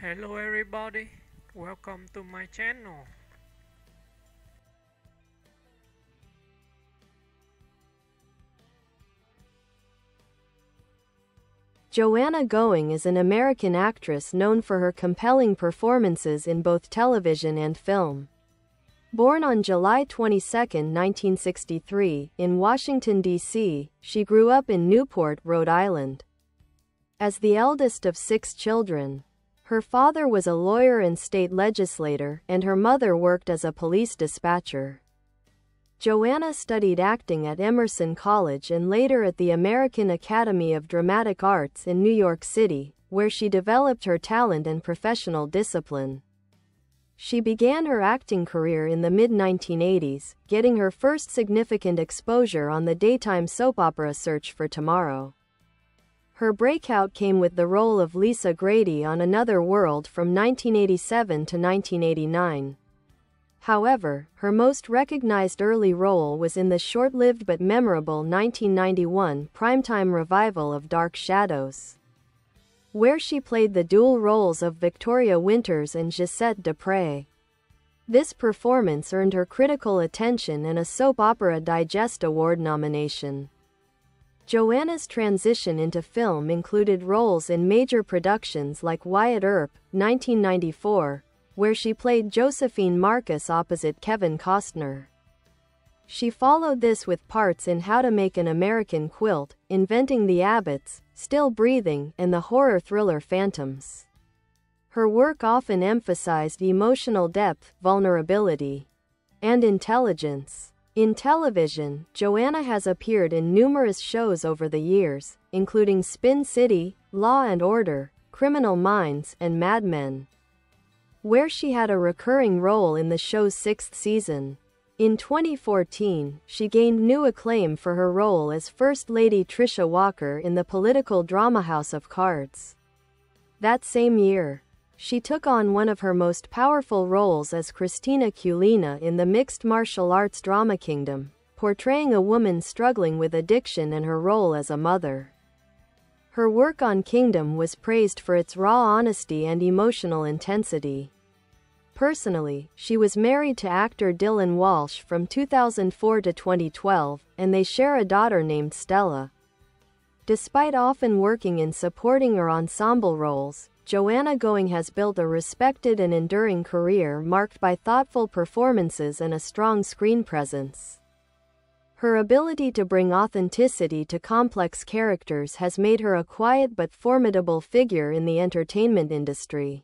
Hello everybody, welcome to my channel. Joanna Going is an American actress known for her compelling performances in both television and film. Born on July 22, 1963, in Washington, D.C., she grew up in Newport, Rhode Island. As the eldest of 6 children, her father was a lawyer and state legislator, and her mother worked as a police dispatcher. Joanna studied acting at Emerson College and later at the American Academy of Dramatic Arts in New York City, where she developed her talent and professional discipline. She began her acting career in the mid-1980s, getting her first significant exposure on the daytime soap opera Search for Tomorrow. Her breakout came with the role of Lisa Grady on Another World from 1987 to 1989. However, her most recognized early role was in the short-lived but memorable 1991 primetime revival of Dark Shadows, where she played the dual roles of Victoria Winters and Josette DuPres. This performance earned her critical attention and a Soap Opera Digest Award nomination. Joanna's transition into film included roles in major productions like Wyatt Earp, 1994, where she played Josephine Marcus opposite Kevin Costner. She followed this with parts in How to Make an American Quilt, Inventing the Abbotts, Still Breathing, and the horror thriller Phantoms. Her work often emphasized emotional depth, vulnerability, and intelligence. In television, Joanna has appeared in numerous shows over the years, including Spin City, Law and Order, Criminal Minds, and Mad Men, where she had a recurring role in the show's 6th season. In 2014, she gained new acclaim for her role as First Lady Tricia Walker in the political drama House of Cards. That same year, she took on one of her most powerful roles as Christina Culina in the mixed martial arts drama Kingdom, portraying a woman struggling with addiction and her role as a mother. Her work on Kingdom was praised for its raw honesty and emotional intensity. Personally, she was married to actor Dylan Walsh from 2004 to 2012, and they share a daughter named Stella. Despite often working in supporting or ensemble roles, Joanna Going has built a respected and enduring career marked by thoughtful performances and a strong screen presence. Her ability to bring authenticity to complex characters has made her a quiet but formidable figure in the entertainment industry.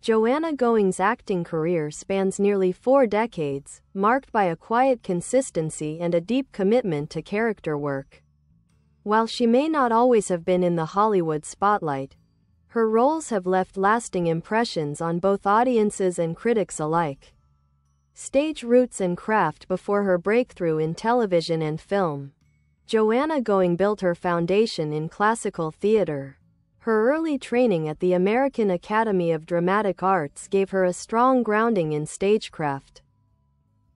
Joanna Going's acting career spans nearly 4 decades, marked by a quiet consistency and a deep commitment to character work. While she may not always have been in the Hollywood spotlight, her roles have left lasting impressions on both audiences and critics alike. Stage roots and craft before her breakthrough in television and film, Joanna Going built her foundation in classical theater. Her early training at the American Academy of Dramatic Arts gave her a strong grounding in stagecraft,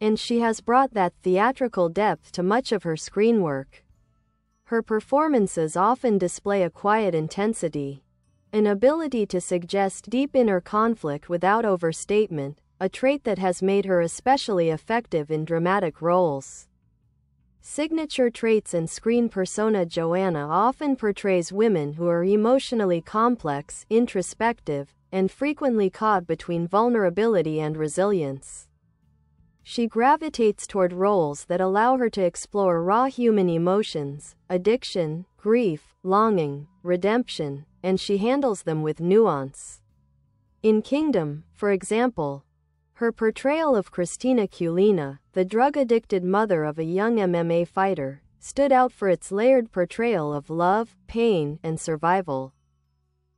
and she has brought that theatrical depth to much of her screen work. Her performances often display a quiet intensity, an ability to suggest deep inner conflict without overstatement, a trait that has made her especially effective in dramatic roles. Signature traits and screen persona: Joanna often portrays women who are emotionally complex, introspective, and frequently caught between vulnerability and resilience. She gravitates toward roles that allow her to explore raw human emotions, addiction, grief, longing, redemption, and she handles them with nuance. In Kingdom, for example, her portrayal of Christina Culina, the drug-addicted mother of a young MMA fighter, stood out for its layered portrayal of love, pain, and survival.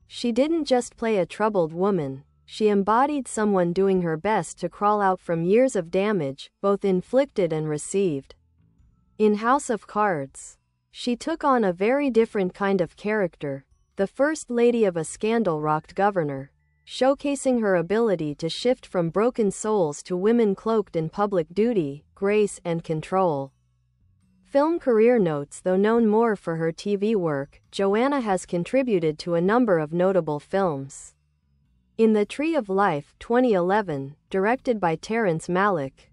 She didn't just play a troubled woman, she embodied someone doing her best to crawl out from years of damage, both inflicted and received. In House of Cards, she took on a very different kind of character, the First Lady of a scandal-rocked governor, showcasing her ability to shift from broken souls to women cloaked in public duty, grace, and control. Film career notes. Though known more for her TV work, Joanna has contributed to a number of notable films. In the Tree of Life, 2011, directed by Terrence Malick,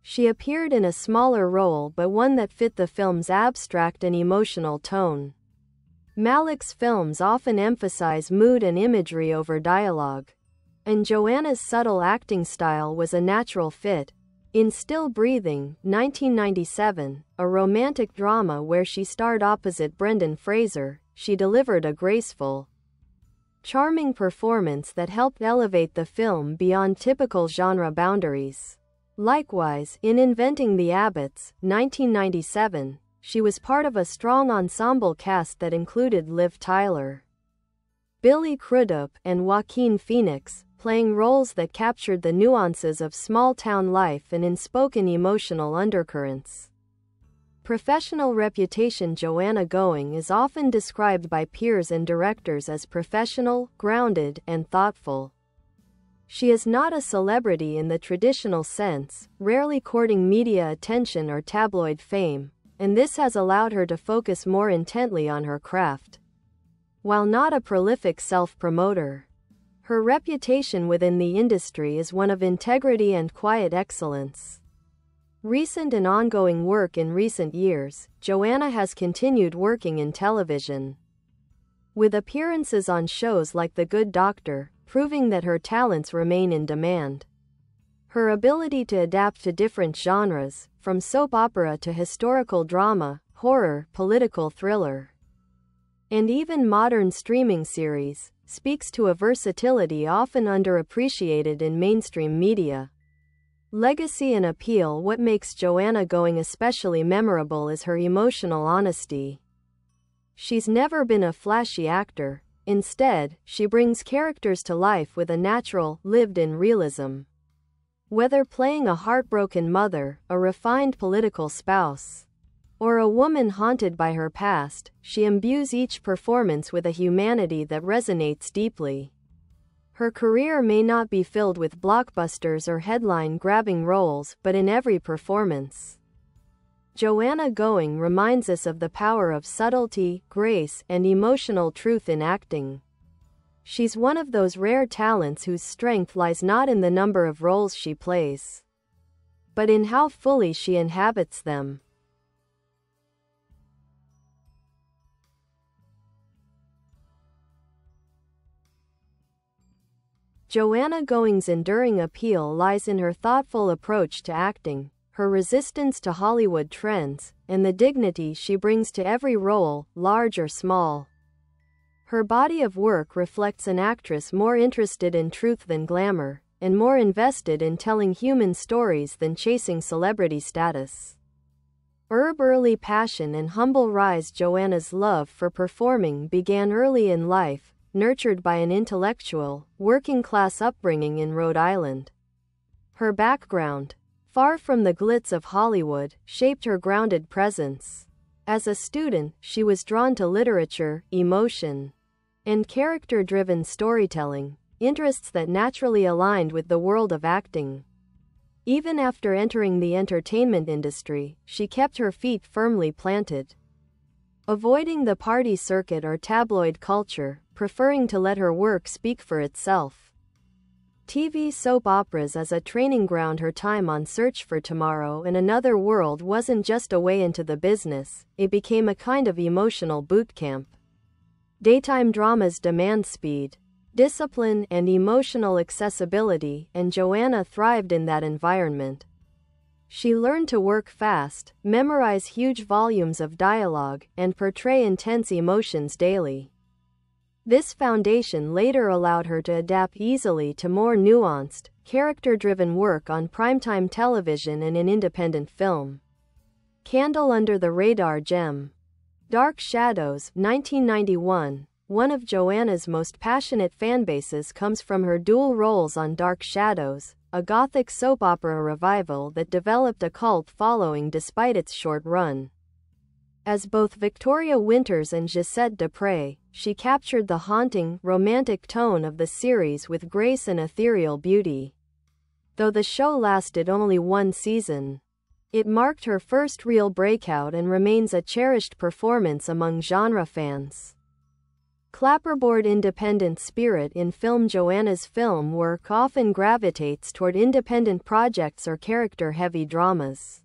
she appeared in a smaller role but one that fit the film's abstract and emotional tone. Malick's films often emphasize mood and imagery over dialogue, and Joanna's subtle acting style was a natural fit. In Still Breathing, 1997, a romantic drama where she starred opposite Brendan Fraser, she delivered a graceful, charming performance that helped elevate the film beyond typical genre boundaries. Likewise, in Inventing the Abbotts, 1997, she was part of a strong ensemble cast that included Liv Tyler, Billy Crudup, and Joaquin Phoenix, playing roles that captured the nuances of small-town life and unspoken emotional undercurrents. Professional reputation. Joanna Going is often described by peers and directors as professional, grounded, and thoughtful. She is not a celebrity in the traditional sense, rarely courting media attention or tabloid fame, and this has allowed her to focus more intently on her craft. While not a prolific self-promoter, her reputation within the industry is one of integrity and quiet excellence. Recent and ongoing work. In recent years, Joanna has continued working in television, with appearances on shows like The Good Doctor, proving that her talents remain in demand. Her ability to adapt to different genres, from soap opera to historical drama, horror, political thriller, and even modern streaming series, speaks to a versatility often underappreciated in mainstream media. Legacy and appeal. What makes Joanna Going especially memorable is her emotional honesty. She's never been a flashy actor. Instead, she brings characters to life with a natural, lived-in realism. Whether playing a heartbroken mother, a refined political spouse, or a woman haunted by her past, she imbues each performance with a humanity that resonates deeply. Her career may not be filled with blockbusters or headline-grabbing roles, but in every performance, Joanna Going reminds us of the power of subtlety, grace, and emotional truth in acting. She's one of those rare talents whose strength lies not in the number of roles she plays, but in how fully she inhabits them. Joanna Going's enduring appeal lies in her thoughtful approach to acting, her resistance to Hollywood trends, and the dignity she brings to every role, large or small. Her body of work reflects an actress more interested in truth than glamour, and more invested in telling human stories than chasing celebrity status. Early passion and humble rise. Joanna's love for performing began early in life, nurtured by an intellectual, working-class upbringing in Rhode Island. Her background, far from the glitz of Hollywood, shaped her grounded presence. As a student, she was drawn to literature, emotion, and character-driven storytelling, interests that naturally aligned with the world of acting. Even after entering the entertainment industry, she kept her feet firmly planted, avoiding the party circuit or tabloid culture, preferring to let her work speak for itself. TV soap operas as a training ground. Her time on Search for Tomorrow and Another World wasn't just a way into the business, it became a kind of emotional boot camp. Daytime dramas demand speed, discipline, and emotional accessibility, and Joanna thrived in that environment. She learned to work fast, memorize huge volumes of dialogue, and portray intense emotions daily. This foundation later allowed her to adapt easily to more nuanced, character-driven work on primetime television and in independent film. Candle Under the Radar gem. Dark Shadows, 1991. One of Joanna's most passionate fanbases comes from her dual roles on Dark Shadows, a gothic soap opera revival that developed a cult following despite its short run. As both Victoria Winters and Josette DuPres, she captured the haunting, romantic tone of the series with grace and ethereal beauty. Though the show lasted only one season, It marked her first real breakout and remains a cherished performance among genre fans. Clapperboard independent spirit in film. Joanna's film work often gravitates toward independent projects or character-heavy dramas.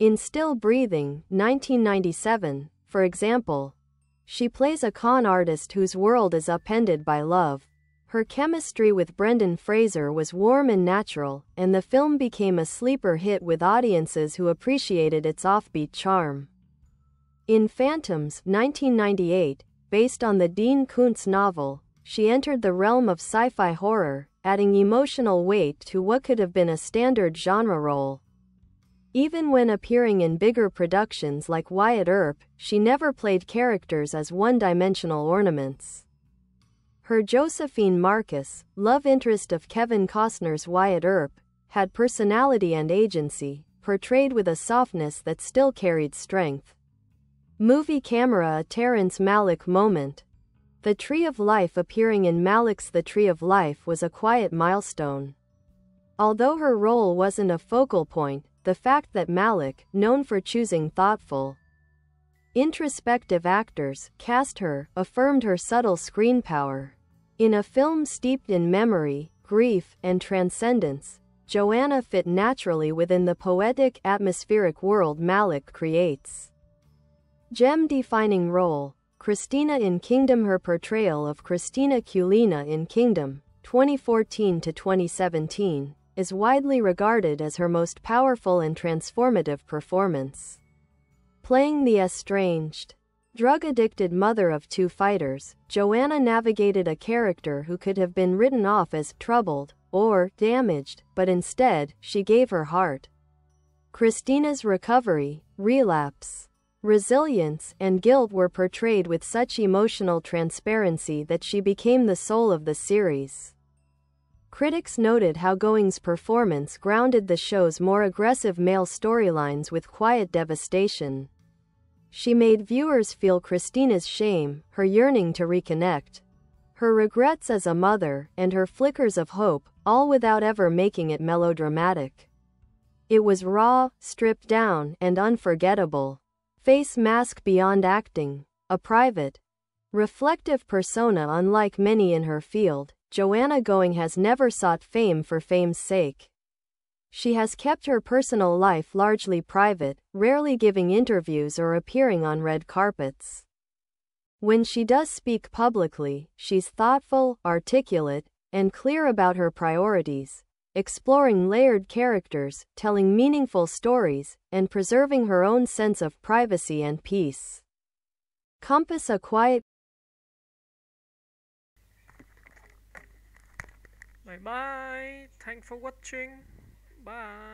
In Still Breathing, 1997, for example, she plays a con artist whose world is upended by love. Her chemistry with Brendan Fraser was warm and natural, and the film became a sleeper hit with audiences who appreciated its offbeat charm. In Phantoms, 1998, based on the Dean Koontz novel, she entered the realm of sci-fi horror, adding emotional weight to what could have been a standard genre role. Even when appearing in bigger productions like Wyatt Earp, she never played characters as one-dimensional ornaments. Her Josephine Marcus, love interest of Kevin Costner's Wyatt Earp, had personality and agency, portrayed with a softness that still carried strength. Movie camera. A Terrence Malick moment. The Tree of Life appearing in Malick's The Tree of Life was a quiet milestone. Although her role wasn't a focal point, the fact that Malick, known for choosing thoughtful, introspective actors, cast her, affirmed her subtle screen power. In a film steeped in memory, grief, and transcendence, Joanna fit naturally within the poetic, atmospheric world Malick creates. Gem-defining role. Christina in Kingdom. Her portrayal of Christina Kulina in Kingdom, 2014 to 2017, is widely regarded as her most powerful and transformative performance. Playing the estranged, drug-addicted mother of two fighters, Joanna navigated a character who could have been written off as troubled or damaged, but instead, she gave her heart. Christina's recovery, relapse, resilience, and guilt were portrayed with such emotional transparency that she became the soul of the series. Critics noted how Going's performance grounded the show's more aggressive male storylines with quiet devastation. She made viewers feel Christina's shame, her yearning to reconnect, her regrets as a mother, and her flickers of hope, all without ever making it melodramatic. It was raw, stripped down, and unforgettable. Face mask beyond acting. A private, reflective persona. Unlike many in her field, Joanna Going has never sought fame for fame's sake. She has kept her personal life largely private, rarely giving interviews or appearing on red carpets. When she does speak publicly, she's thoughtful, articulate, and clear about her priorities, exploring layered characters, telling meaningful stories, and preserving her own sense of privacy and peace. Compass. A quiet. Bye bye. Thanks for watching. Bye.